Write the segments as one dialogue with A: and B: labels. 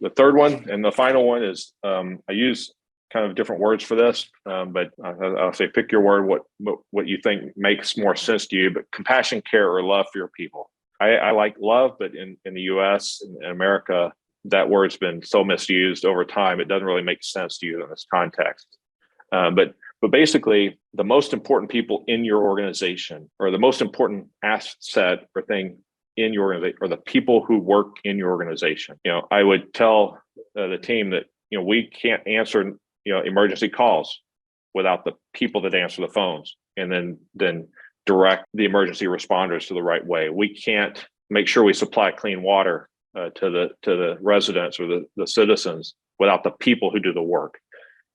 A: The third one and the final one is I use kind of different words for this, but I'll say pick your word, what you think makes more sense to you, but compassion, care, or love for your people. I like love, but in the US and in America, that word's been so misused over time, it doesn't really make sense to you in this context. But basically, the most important people in your organization, or the most important asset or thing in your organization, or the people who work in your organization. I would tell the team that we can't answer emergency calls without the people that answer the phones, and then direct the emergency responders to the right way. We can't make sure we supply clean water to the residents or the citizens without the people who do the work.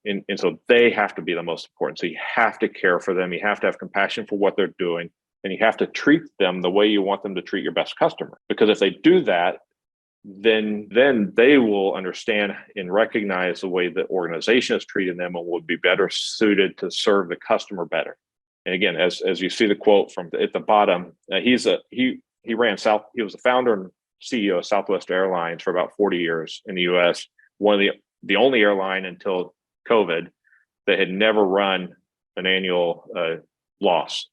A: And so they have to be the most important. So you have to care for them. You have to have compassion for what they're doing. And you have to treat them the way you want them to treat your best customer. Because if they do that, then they will understand and recognize the way the organization is treating them and will be better suited to serve the customer better. And again, as you see the quote from at the bottom, he was the founder and CEO of Southwest Airlines for about 40 years in the US, one of the only airline until COVID that had never run an annual loss.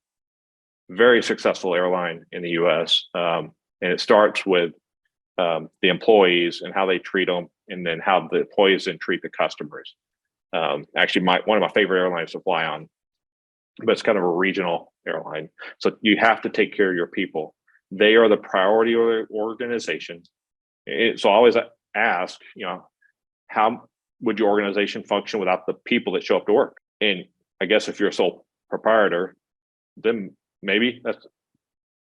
A: Very successful airline in the US. And it starts with the employees and how they treat them, and then how the employees then treat the customers. Actually, one of my favorite airlines to fly on, but it's kind of a regional airline. So you have to take care of your people. They are the priority of the organization. So I always ask, how would your organization function without the people that show up to work? And I guess if you're a sole proprietor, then maybe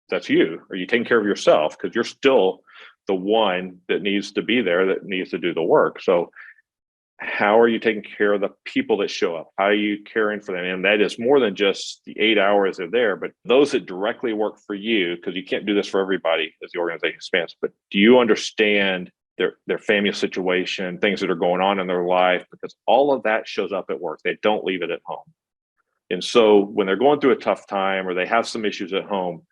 A: that's you, or you taking care of yourself, because you're still the one that needs to be there, that needs to do the work. So how are you taking care of the people that show up? How are you caring for them? And that is more than just the 8 hours they're there, but those that directly work for you, because you can't do this for everybody as the organization expands. But do you understand their family situation, things that are going on in their life? Because all of that shows up at work. They don't leave it at home. And so when they're going through a tough time or they have some issues at home,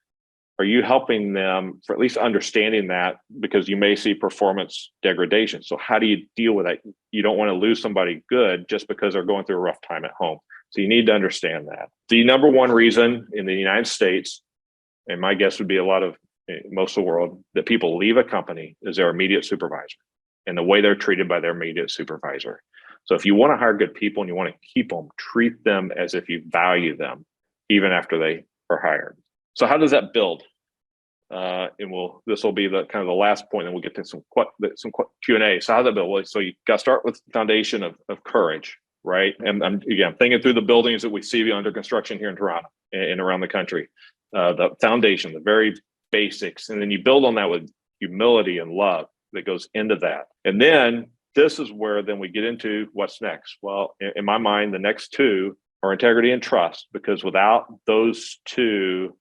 A: are you helping them for at least understanding that? Because you may see performance degradation. So how do you deal with that? You don't want to lose somebody good just because they're going through a rough time at home. So you need to understand that. The number one reason in the United States, and my guess would be most of the world, that people leave a company is their immediate supervisor and the way they're treated by their immediate supervisor. So if you want to hire good people and you want to keep them, treat them as if you value them, even after they are hired. So how does that build? This will be the kind of the last point, and we'll get to some Q&A. So how does that build? Well, so you got to start with the foundation of courage, right? And I'm thinking through the buildings that we see under construction here in Toronto and around the country. The foundation, the very basics, and then you build on that with humility and love that goes into that. And then this is where then we get into what's next. Well, in my mind, the next two are integrity and trust, because without those two,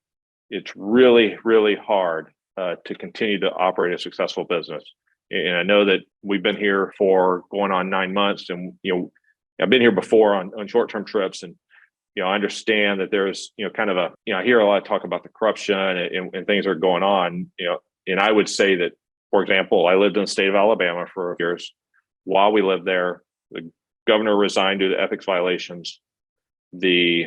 A: it's really, really hard to continue to operate a successful business. And I know that we've been here for going on 9 months, and I've been here before on short-term trips, and I understand that there's kind of I hear a lot of talk about the corruption and things that are going on. And I would say that, for example, I lived in the state of Alabama for years. While we lived there, the governor resigned due to ethics violations. The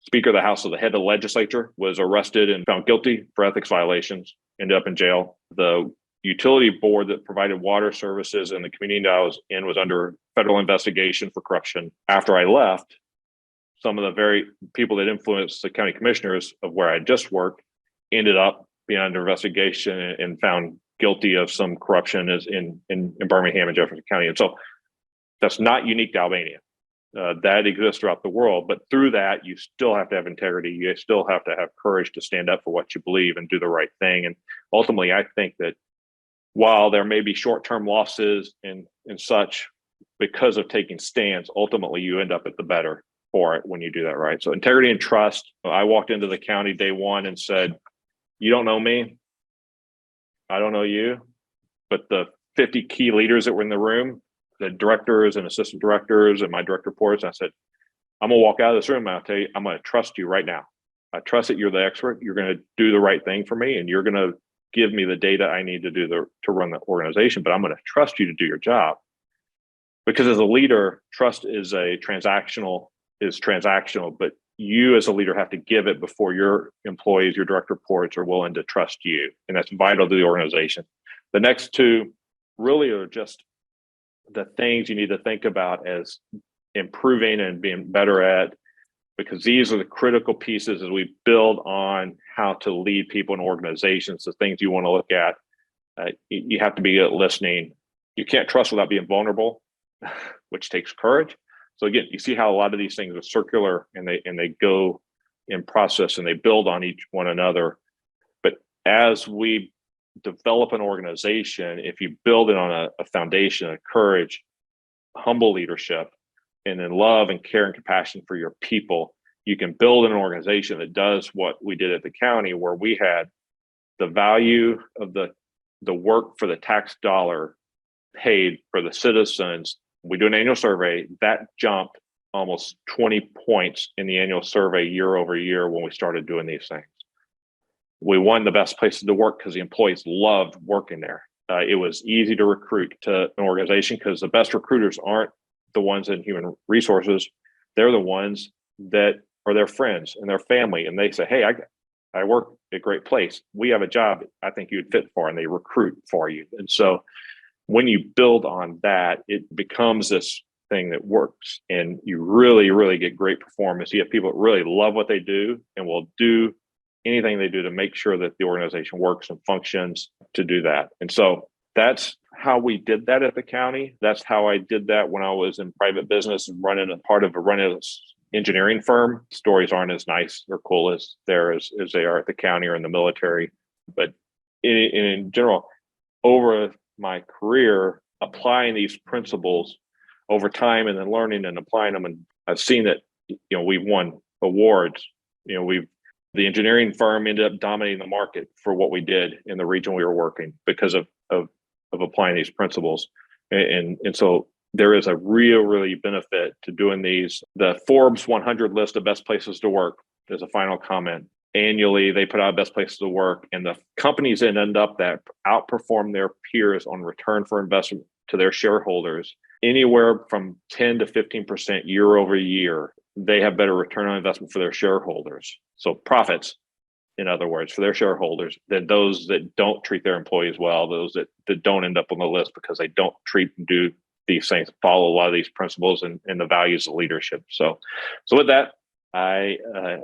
A: Speaker of the House, so the head of the legislature, was arrested and found guilty for ethics violations, ended up in jail. The utility board that provided water services in the community that I was in was under federal investigation for corruption. After I left, some of the very people that influenced the county commissioners of where I just worked ended up being under investigation and found guilty of some corruption in Birmingham and Jefferson County. And so that's not unique to Albania. That exists throughout the world, but through that, you still have to have integrity. You still have to have courage to stand up for what you believe and do the right thing. And ultimately, I think that while there may be short-term losses and such because of taking stands, ultimately you end up at the better for it when you do that right. So integrity and trust. I walked into the county day one and said, "You don't know me. I don't know you, but the 50 key leaders that were in the room, the directors and assistant directors and my direct reports," I said, "I'm gonna walk out of this room and I'll tell you, I'm gonna trust you right now. I trust that you're the expert. You're gonna do the right thing for me, and you're gonna give me the data I need to run the organization, but I'm going to trust you to do your job. Because as a leader, trust is transactional, but you as a leader have to give it before your employees, your direct reports are willing to trust you. And that's vital to the organization. The next two really are just the things you need to think about as improving and being better at, because these are the critical pieces as we build on how to lead people in organizations, the things you want to look at. You have to be good at listening. You can't trust without being vulnerable, which takes courage. So again, you see how a lot of these things are circular and they go in process and they build on each one another. But as we develop an organization, if you build it on a foundation of courage, humble leadership, and then love and care and compassion for your people, you can build an organization that does what we did at the county, where we had the value of the work for the tax dollar paid for the citizens. We do an annual survey that jumped almost 20 points in the annual survey year over year when we started doing these things. We won the best places to work because the employees loved working there. It was easy to recruit to an organization because the best recruiters aren't the ones in human resources. They're the ones that are their friends and their family. And they say, hey, I work at a great place. We have a job I think you'd fit for, and they recruit for you. And so when you build on that, it becomes this thing that works, and you really, really get great performance. You have people that really love what they do and will do anything they do to make sure that the organization works and functions to do that. And so that's how we did that at the county. That's how I did that when I was in private business and running an engineering firm. Stories aren't as nice or cool as they are at the county or in the military. But in general, over my career, applying these principles over time and then learning and applying them, and I've seen that we've won awards. The engineering firm ended up dominating the market for what we did in the region we were working because of applying these principles. And so there is a really benefit to doing these. The Forbes 100 list of best places to work, there's a final comment. Annually, they put out best places to work, and the companies that end up that outperform their peers on return for investment to their shareholders, anywhere from 10 to 15% year over year, they have better return on investment for their shareholders. So profits, in other words, for their shareholders, than those that don't treat their employees well, those that don't end up on the list because they don't treat and do these things, follow a lot of these principles and the values of leadership. So with that, I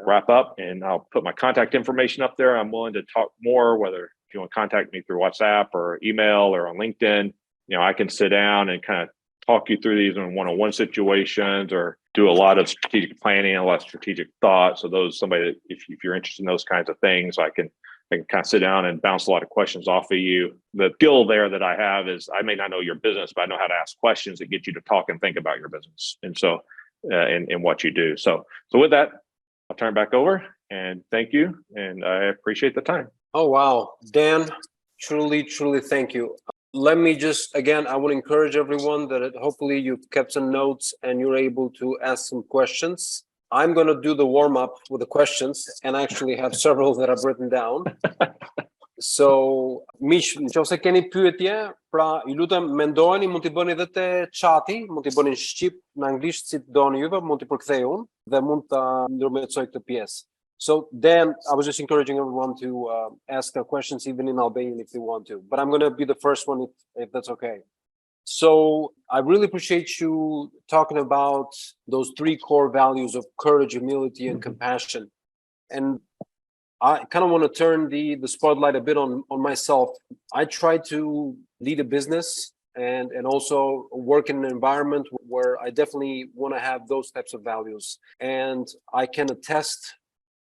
A: wrap up, and I'll put my contact information up there. I'm willing to talk more, whether if you want to contact me through WhatsApp or email or on LinkedIn. I can sit down and kind of talk you through these in one-on-one situations, or do a lot of strategic planning, a lot of strategic thought. So somebody that if you're interested in those kinds of things, I can kind of sit down and bounce a lot of questions off of you. The skill there that I have is I may not know your business, but I know how to ask questions that get you to talk and think about your business. And so in what you do. So with that, I'll turn it back over, and thank you. And I appreciate the time.
B: Oh, wow. Dan, truly thank you. Let me just, again, I would encourage everyone that hopefully you've kept some notes and you're able to ask some questions. I'm going to do the warm-up with the questions, and I actually have several that I've written down. So, miq, nëse keni pyetje, pra ju lutem mendojeni, mund t'i bëni edhe te chati, mund t'i bëni në shqip, në anglisht, si doni juve, mund t'i përkthej unë dhe mund ta ndërmjetësoj këtë pjesë. So Dan, I was just encouraging everyone to ask questions even in Albanian if they want to, but I'm going to be the first one if that's okay. So I really appreciate you talking about those three core values of courage, humility, and compassion. And I kind of want to turn the spotlight a bit on myself. I try to lead a business and also work in an environment where I definitely want to have those types of values. And I can attest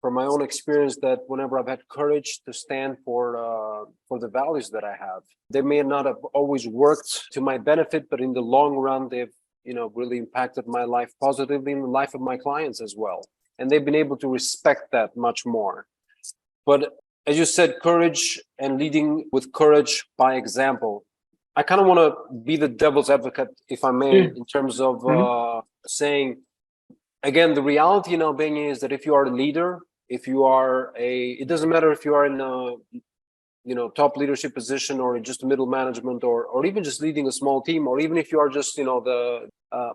B: from my own experience that whenever I've had courage to stand for the values that I have, they may not have always worked to my benefit, but in the long run, they've really impacted my life positively and the life of my clients as well. And they've been able to respect that much more. But as you said, courage and leading with courage by example. I kind of want to be the devil's advocate, if I may, in terms of saying, again, the reality in Albania is that if you are a leader, if you are it doesn't matter if you are in top leadership position, or just middle management, or even just leading a small team, or even if you are just the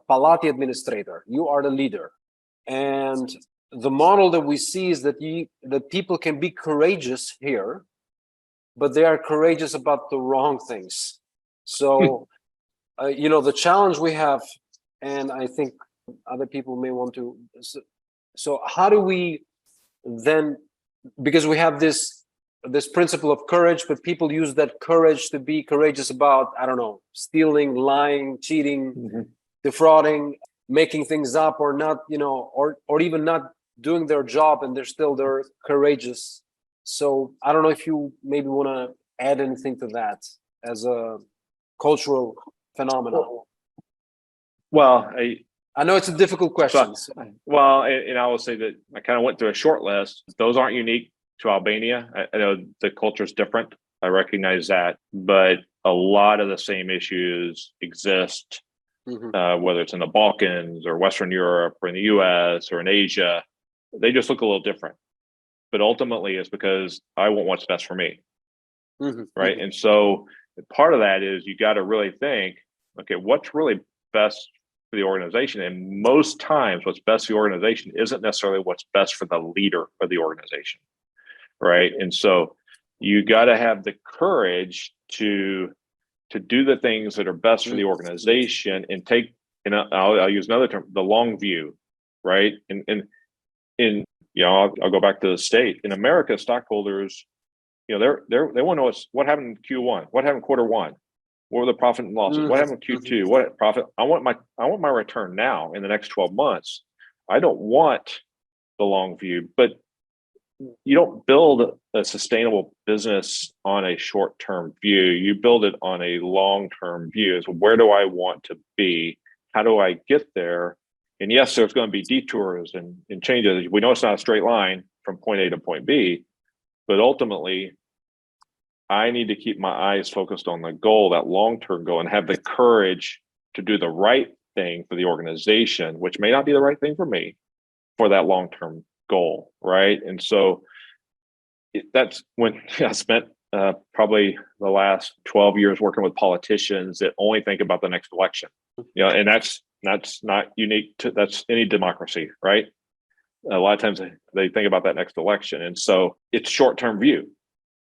B: Palati administrator, you are the leader. And the model that we see is that people can be courageous here, but they are courageous about the wrong things. So the challenge we have, and I think other people may want to, so how do we then, because we have this principle of courage, but people use that courage to be courageous about, I don't know, stealing, lying, cheating, defrauding, making things up, or not, or even not doing their job, and they're courageous. So I don't know if you maybe want to add anything to that as a cultural phenomenon.
A: Well,
B: I know it's a difficult question.
A: Well, and I will say that I kind of went through a short list. Those aren't unique to Albania. I know the culture is different. I recognize that, but a lot of the same issues exist, whether it's in the Balkans or Western Europe or in the US or in Asia. They just look a little different. But ultimately, it's because I want what's best for me. Right. And so part of that is you got to really think, okay, what's really best for the organization? And most times what's best for the organization isn't necessarily what's best for the leader of the organization. Right. And so you got to have the courage to do the things that are best for the organization, and take, and I'll use another term, the long view. Right. And I'll go back to the state. In America, stockholders, they want to know what happened in Q1, what happened in quarter one, what were the profit and losses, what happened in Q2, what profit. I want my return now in the next 12 months. I don't want the long view, but you don't build a sustainable business on a short-term view. You build it on a long-term view. So where do I want to be? How do I get there? And yes, there's going to be detours and changes. We know it's not a straight line from point A to point B, but ultimately, I need to keep my eyes focused on the goal, that long-term goal, and have the courage to do the right thing for the organization, which may not be the right thing for me, for that long-term goal, right? And so that's when I spent probably the last 12 years working with politicians that only think about the next election. And that's not unique to that's any democracy, right? A lot of times they think about that next election, and so it's short-term view.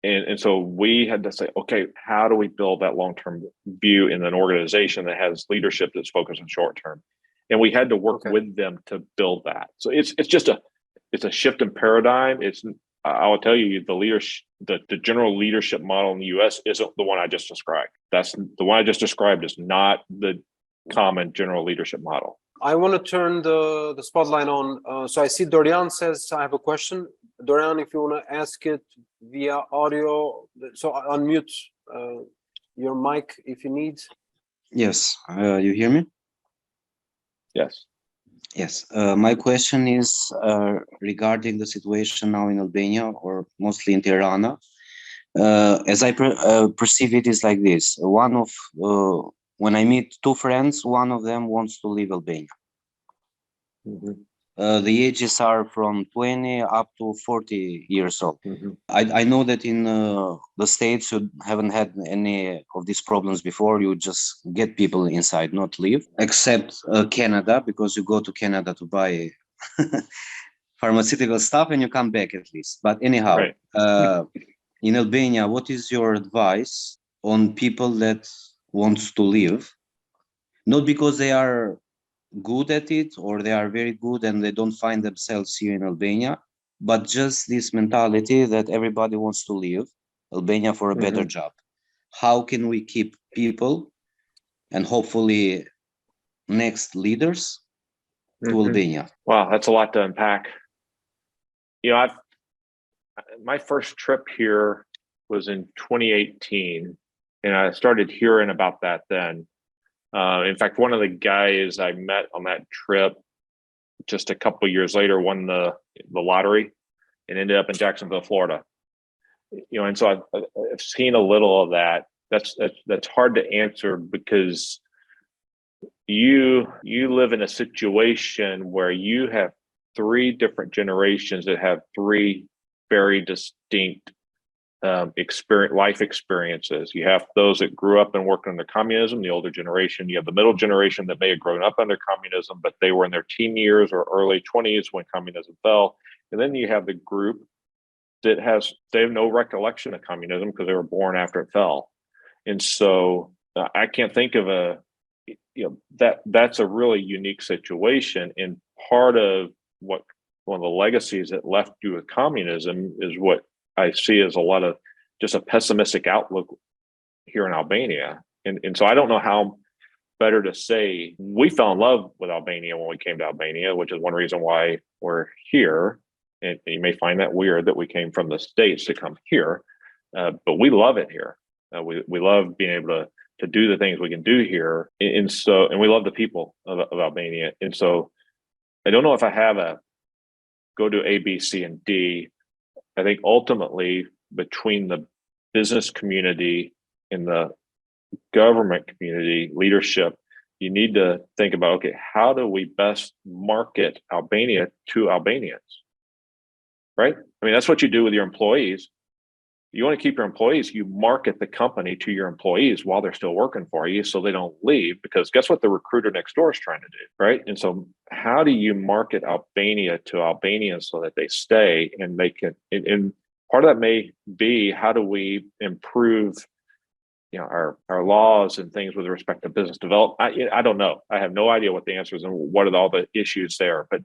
A: And so we had to say, okay, how do we build that long-term view in an organization that has leadership that's focused on short-term? And we had to work with them to build that. So it's just a shift in paradigm. I will tell you, the general leadership model in the US isn't the one I just described. That's the one I just described is not the common general leadership model.
B: I want to turn the spotlight on. So I see Dorian says, I have a question. Dorian, if you want to ask it via audio, so unmute your mic if you need.
C: Yes, you hear me?
A: Yes.
C: Yes. My question is regarding the situation now in Albania, or mostly in Tirana. As I perceive it is like this. When I meet two friends, one of them wants to leave Albania. The ages are from 20 up to 40 years old. I know that in the States, you haven't had any of these problems before. You just get people inside, not leave, except Canada, because you go to Canada to buy pharmaceutical stuff and you come back at least. But anyhow, in Albania, what is your advice on people that wants to leave? Not because they are good at it or they are very good and they don't find themselves here in Albania, but just this mentality that everybody wants to leave Albania for a better job. How can we keep people and hopefully next leaders to Albania?
A: Wow, that's a lot to unpack. My first trip here was in 2018, and I started hearing about that then. In fact, one of the guys I met on that trip just a couple of years later won the lottery and ended up in Jacksonville, Florida. And so I've seen a little of that. That's hard to answer because you live in a situation where you have three different generations that have three very distinct life experiences. You have those that grew up and worked under communism, the older generation. You have the middle generation that may have grown up under communism, but they were in their teen years or early 20s when communism fell. And then you have the group that they have no recollection of communism because they were born after it fell. And so I can't think of that's a really unique situation. And part of one of the legacies that left you with communism is what I see as a lot of just a pessimistic outlook here in Albania. And so I don't know how better to say. We fell in love with Albania when we came to Albania, which is one reason why we're here. And you may find that weird that we came from the States to come here, but we love it here. We love being able to do the things we can do here. And we love the people of Albania. And so I don't know if I have go to A, B, C, and D. I think ultimately between the business community and the government community leadership, you need to think about, okay, how do we best market Albania to Albanians, right? I mean, that's what you do with your employees. You want to keep your employees, you market the company to your employees while they're still working for you so they don't leave, because guess what the recruiter next door is trying to do, right? And so how do you market Albania to Albanians so that they stay and they can, and part of that may be, how do we improve our laws and things with respect to business development? I don't know. I have no idea what the answer is and what are all the issues there, but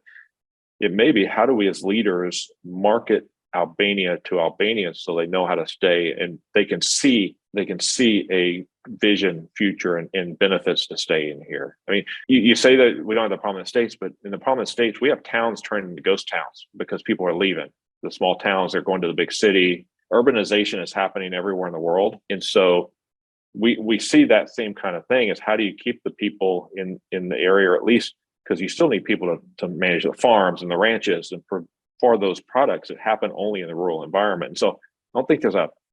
A: it may be, how do we as leaders market Albania to Albanians so they know how to stay and they can see a vision, future, and benefits to stay in here. I mean, you say that we don't have the problem in the States, but in the problem in the States, we have towns turning into ghost towns because people are leaving. The small towns, they're going to the big city. Urbanization is happening everywhere in the world. And so we see that same kind of thing, is how do you keep the people in the area, or at least, because you still need people to manage the farms and the ranches and for those products that happen only in the rural environment. And so I don't think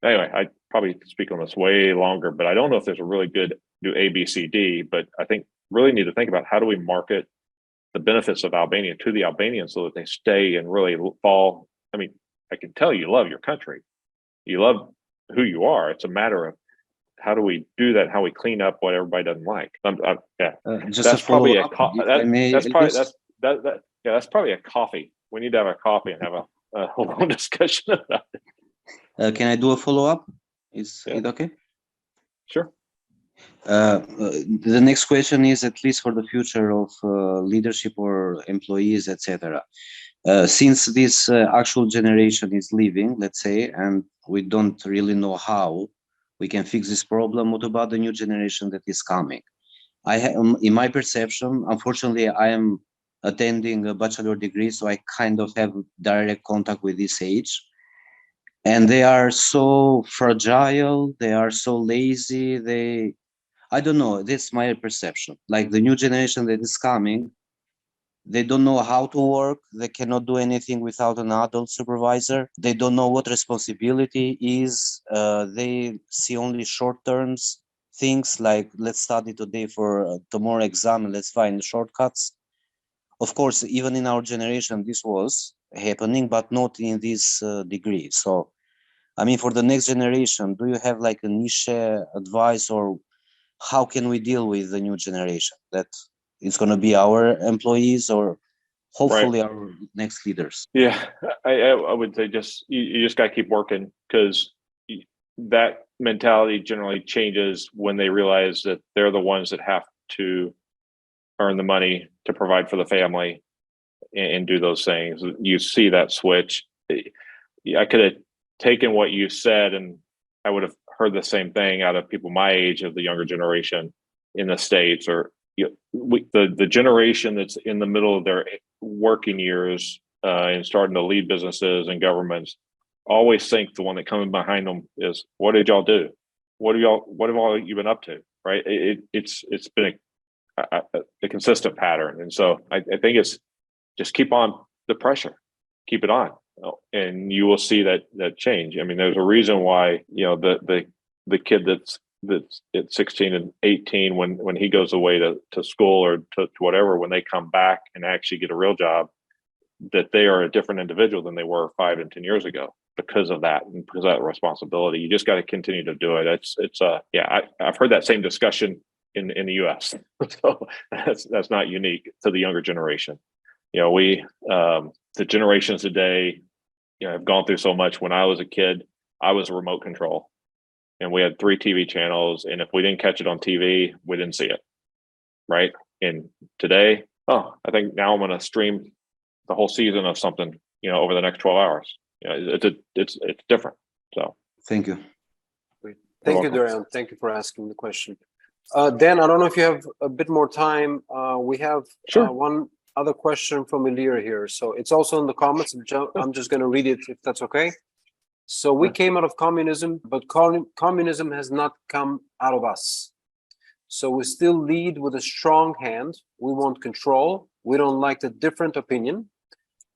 A: anyway, I probably speak on this way longer, but I don't know if there's a really good do A, B, C, D, but I think really need to think about how do we market the benefits of Albania to the Albanians so that they stay and really fall. I mean, I can tell you love your country. You love who you are. It's a matter of how do we do that? How we clean up what everybody doesn't like? Yeah, that's probably that's probably a coffee. We need to have a coffee and have a whole long discussion about it.
C: Can I do a follow-up? Is it okay?
A: Sure.
C: The next question is, at least for the future of leadership or employees, etc. Since this actual generation is leaving, let's say, and we don't really know how we can fix this problem, what about the new generation that is coming? In my perception, unfortunately, I am attending a bachelor degree, so I kind of have direct contact with this age. And they are so fragile, they are so lazy, I don't know, that's my perception. Like the new generation that is coming, they don't know how to work, they cannot do anything without an adult supervisor, they don't know what responsibility is, they see only short-term things like, let's study today for tomorrow exam and let's find shortcuts. Of course, even in our generation, this was happening, but not in this degree. So, I mean, for the next generation, do you have like a niche advice, or how can we deal with the new generation? That it's going to be our employees or hopefully our next leaders?
A: Yeah, I would say you just got to keep working, because that mentality generally changes when they realize that they're the ones that have to earn the money to provide for the family and do those things. You see that switch. I could have taken what you said and I would have heard the same thing out of people my age, of the younger generation in the States, or the generation that's in the middle of their working years and starting to lead businesses and governments always think the one that comes behind them is, what did y'all do? What have all you been up to? Right? It's been a consistent pattern. And so I think it's just keep on the pressure, keep it on, and you will see that change. I mean, there's a reason why, the kid that's at 16 and 18, when he goes away to school or to whatever, when they come back and actually get a real job, that they are a different individual than they were 5 and 10 years ago. because of that and because of that responsibility. You just got to continue to do it. I've heard that same discussion in the US. So that's not unique to the younger generation. The generations today, have gone through so much. When I was a kid, I was a remote control, and we had 3 TV channels. And if we didn't catch it on TV, we didn't see it. Right. And today, I think now I'm going to stream the whole season of something, over the next 12 hours. It's different. So
C: thank you.
B: Thank you, Dorian. Thank you for asking the question. Dan, I don't know if you have a bit more time. We have one other question from Ilir here. So it's also in the comments. I'm just going to read it if that's okay. So we came out of communism, but communism has not come out of us. So we still lead with a strong hand. We want control. We don't like the different opinion.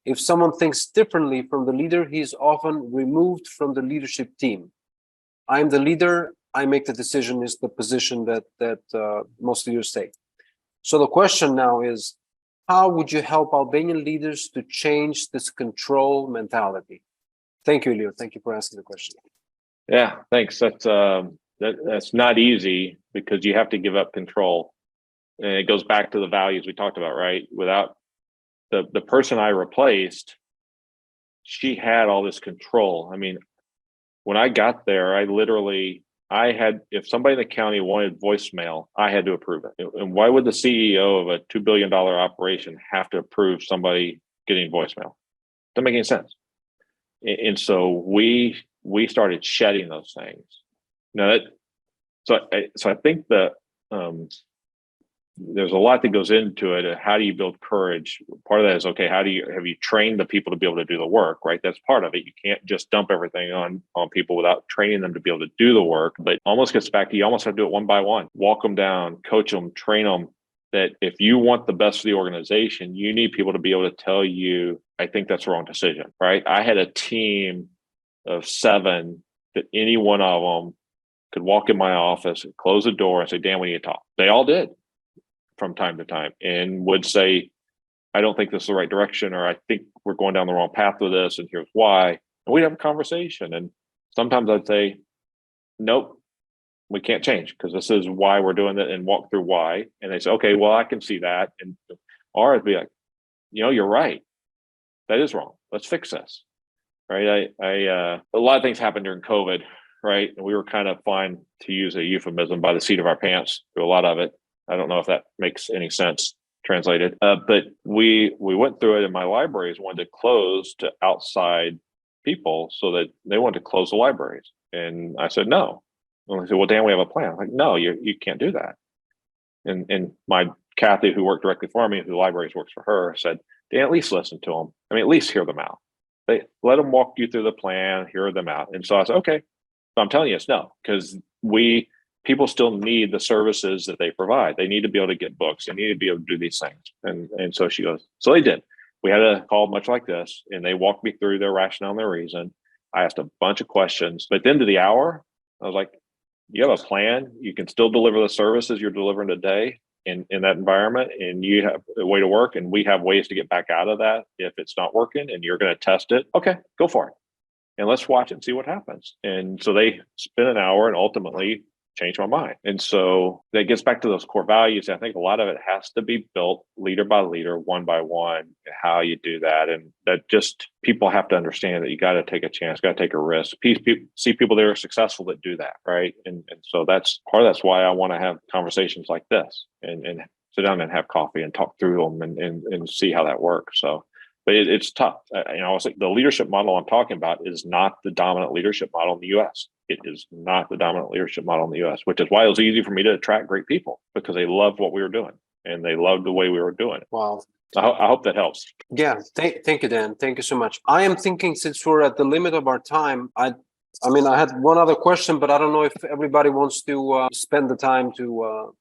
B: If someone thinks differently from the leader, he's often removed from the leadership team. I'm the leader. I make the decision is the position that most leaders take. So the question now is, how would you help Albanian leaders to change this control mentality? Thank you, Ilir. Thank you for asking the question.
A: Yeah, thanks. That's not easy because you have to give up control. And it goes back to the values we talked about, right? Without the person I replaced, she had all this control. I mean, when I got there, if somebody in the county wanted voicemail, I had to approve it. And why would the CEO of a $2 billion operation have to approve somebody getting voicemail? Doesn't make any sense. And so we started shedding those things. So I think that there's a lot that goes into it. How do you build courage? Part of that is, okay, have you trained the people to be able to do the work, right? That's part of it. You can't just dump everything on people without training them to be able to do the work. But almost gets back to, you almost have to do it one by one. Walk them down, coach them, train them. That if you want the best for the organization, you need people to be able to tell you, I think that's the wrong decision, right? I had a team of 7 that any one of them could walk in my office and close the door and say, Dan, we need to talk. They all did from time to time, and would say, I don't think this is the right direction, or I think we're going down the wrong path with this, and here's why. And we'd have a conversation. And sometimes I'd say, nope, we can't change because this is why we're doing it, and walk through why. And they say, okay, well, I can see that. Or I'd be like, you're right. That is wrong. Let's fix this. Right. A lot of things happened during COVID, right? And we were kind of fine, to use a euphemism, by the seat of our pants through a lot of it. I don't know if that makes any sense translated, but we went through it, and my libraries wanted to close to outside people, so that they wanted to close the libraries. And I said, no. And I said, well, Dan, we have a plan. I'm like, no, you can't do that. And my Kathy, who worked directly for me, who libraries works for her, said, Dan, at least listen to them. I mean, at least hear them out. Let them walk you through the plan, hear them out. And so I said, okay. So I'm telling you, it's no, because people still need the services that they provide. They need to be able to get books. They need to be able to do these things. And so she goes, so they did. We had a call much like this, and they walked me through their rationale and their reason. I asked a bunch of questions, but at the end of the hour, I was like, you have a plan. You can still deliver the services you're delivering today in that environment, and you have a way to work, and we have ways to get back out of that if it's not working, and you're going to test it. Okay, go for it. And let's watch it and see what happens. And so they spent an hour and ultimately changed my mind. And so that gets back to those core values. I think a lot of it has to be built leader by leader, one by one, how you do that. And that just, people have to understand that you got to take a chance, got to take a risk. See people that are successful that do that, right? And so that's why I want to have conversations like this and sit down and have coffee and talk through them and see how that works. So, but it's tough. The leadership model I'm talking about is not the dominant leadership model in the U.S. It is not the dominant leadership model in the U.S., which is why it was easy for me to attract great people, because they loved what we were doing and they loved the way we were doing it.
B: Wow.
A: I hope that helps.
B: Yeah. Thank you, Dan. Thank you so much. I am thinking, since we're at the limit of our time, I had one other question, but I don't know if everybody wants to spend the time to,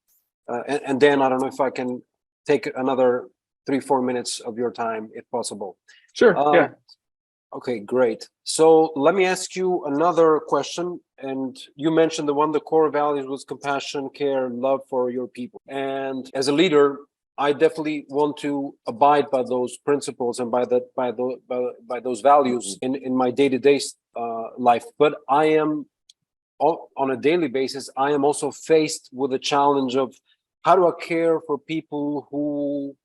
B: and Dan, I don't know if I can take another 3-4 minutes of your time, if possible.
A: Sure. Yeah.
B: Okay, great. So let me ask you another question. And you mentioned the core values was compassion, care, love for your people. And as a leader, I definitely want to abide by those principles and by those values in my day-to-day life. But I am on a daily basis, I am also faced with the challenge of how do I care for people who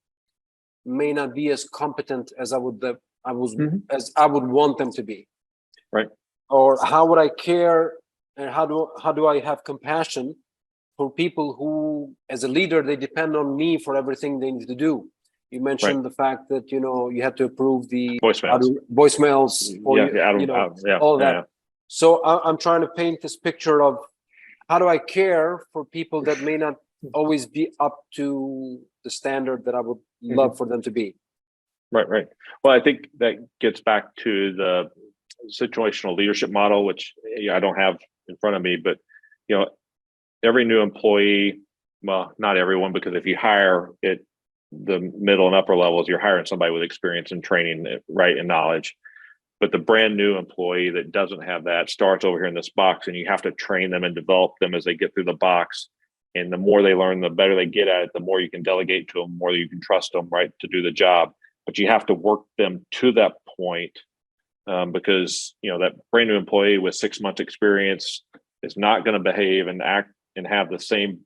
B: may not be as competent as I would want them to be.
A: Right.
B: Or how would I care and how do I have compassion for people who, as a leader, they depend on me for everything they need to do. You mentioned the fact that, you know, you had to approve the voicemails for all that. Yeah. So I'm trying to paint this picture of how do I care for people that may not always be up to the standard that I would love for them to be.
A: Right. Well, I think that gets back to the situational leadership model, which I don't have in front of me, but, you know, every new employee, well, not everyone, because if you hire at the middle and upper levels, you're hiring somebody with experience and training, right, and knowledge. But the brand new employee that doesn't have that starts over here in this box, and you have to train them and develop them as they get through the box. And the more they learn, the better they get at it, the more you can delegate to them, the more you can trust them, right, to do the job. But you have to work them to that point because, you know, that brand new employee with 6 months experience is not going to behave and act and have the same.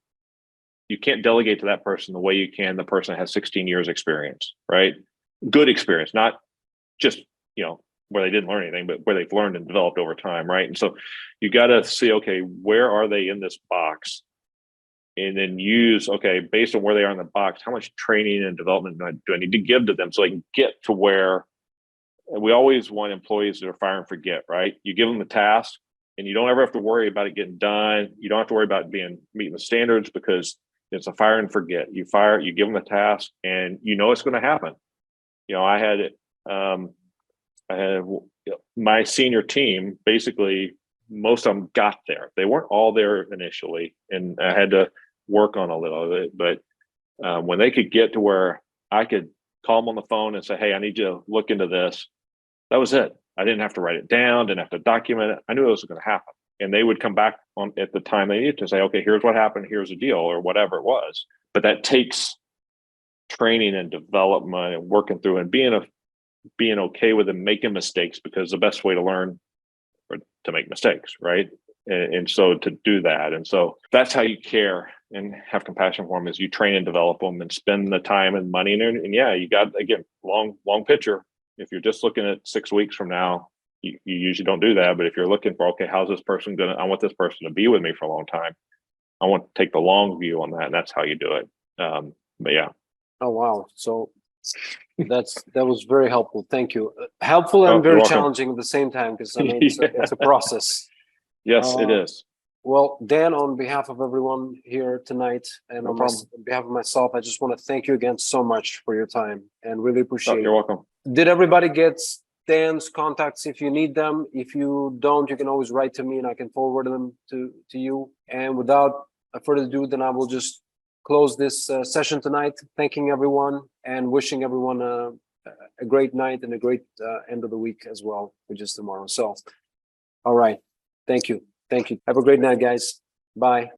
A: You can't delegate to that person the way you can the person that has 16 years experience, right? Good experience, not just, you know, where they didn't learn anything, but where they've learned and developed over time, right? And so you got to see, okay, where are they in this box? And then use, okay, based on where they are in the box, how much training and development do I need to give to them so they can get to where. And we always want employees that are fire and forget, right? You give them the task and you don't ever have to worry about it getting done. You don't have to worry about meeting the standards because it's a fire and forget. You give them the task and you know it's going to happen. You know, I had my senior team, basically most of them got there. They weren't all there initially, and I had to work on a little of it. But when they could get to where I could call them on the phone and say, hey, I need you to look into this, that was it. I didn't have to write it down, didn't have to document it. I knew it was going to happen. And they would come back on at the time they needed to say, okay, here's what happened, here's the deal, or whatever it was. But that takes training and development and working through and being okay with them making mistakes, because the best way to learn is to make mistakes, right? And so to do that. And so that's how you care and have compassion for them, is you train and develop them and spend the time and money. And yeah, you got, again, long picture. If you're just looking at 6 weeks from now, you usually don't do that. But if you're looking for, okay, how's this person I want this person to be with me for a long time. I want to take the long view on that. And that's how you do it. But yeah.
B: Oh, wow. So that was very helpful. Thank you. Helpful and very challenging at the same time, because I mean, it's a process.
A: Yes, it is.
B: Well, Dan, on behalf of everyone here tonight and on behalf of myself, I just want to thank you again so much for your time and really appreciate it.
A: You're welcome.
B: Did everybody get Dan's contacts if you need them? If you don't, you can always write to me and I can forward them to you. And without further ado, then I will just close this session tonight, thanking everyone and wishing everyone a great night and a great end of the week as well, which is tomorrow. So, all right. Thank you. Have a great night, guys. Bye.